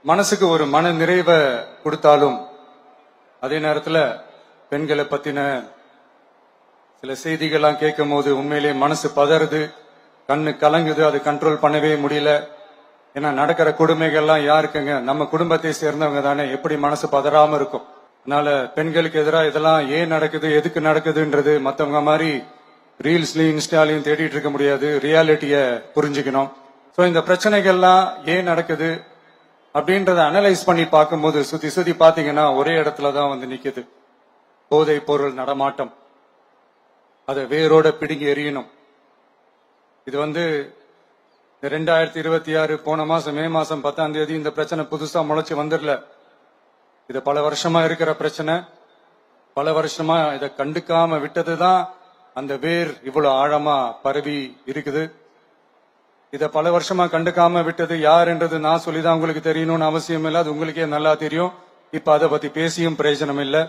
மனசுக்கு ஒரு மன நிறைவை கொடுத்தாலும் அதே நேரத்துல பெண்களை பத்தின சில செய்திகள்லாம் கேட்கும் போது உண்மையிலேயே மனசு பதறுது, கண்ணு கலங்குது, அது கண்ட்ரோல் பண்ணவே முடியல. ஏன்னா நடக்கிற கொடுமைகள்லாம் யாருக்குங்க, நம்ம குடும்பத்தை சேர்ந்தவங்க தானே, எப்படி மனசு பதறாம இருக்கும்? அதனால பெண்களுக்கு எதிராக இதெல்லாம் ஏன் நடக்குது, எதுக்கு நடக்குதுன்றது மத்தவங்க மாதிரி ரீல்ஸ்லயும் இன்ஸ்டாலையும் தேடிட்டு இருக்க முடியாது, ரியாலிட்டிய புரிஞ்சுக்கணும். சோ இந்த பிரச்சனைகள்லாம் ஏன் நடக்குது அப்படின்றத அனலைஸ் பண்ணி பார்க்கும்போது சுத்தி சுத்தி பாத்தீங்கன்னா ஒரே இடத்துலதான் வந்து நிக்குது. போதை பொருள் நடமாட்டம், அதை வேரோட பிடுங்கி எறியணும். இது வந்து 2026 போன மாசம் மே மாசம் 10ஆம் தேதி இந்த பிரச்சனை புதுசா முளைச்சு வந்துடல. இது பல வருஷமா இருக்கிற பிரச்சனை. பல வருஷமா இதை கண்டுக்காம விட்டதுதான் அந்த வேர் இவ்வளவு ஆழமா பரவி இருக்குது. இத பல வருஷமா கண்டுக்காம விட்டது யாருன்றது நான் சொல்லிதான் உங்களுக்கு தெரியணும்னு அவசியம் இல்லை, அது உங்களுக்கே நல்லா தெரியும். இப்ப அதை பத்தி பேசியும் பிரயோஜனம் இல்லை.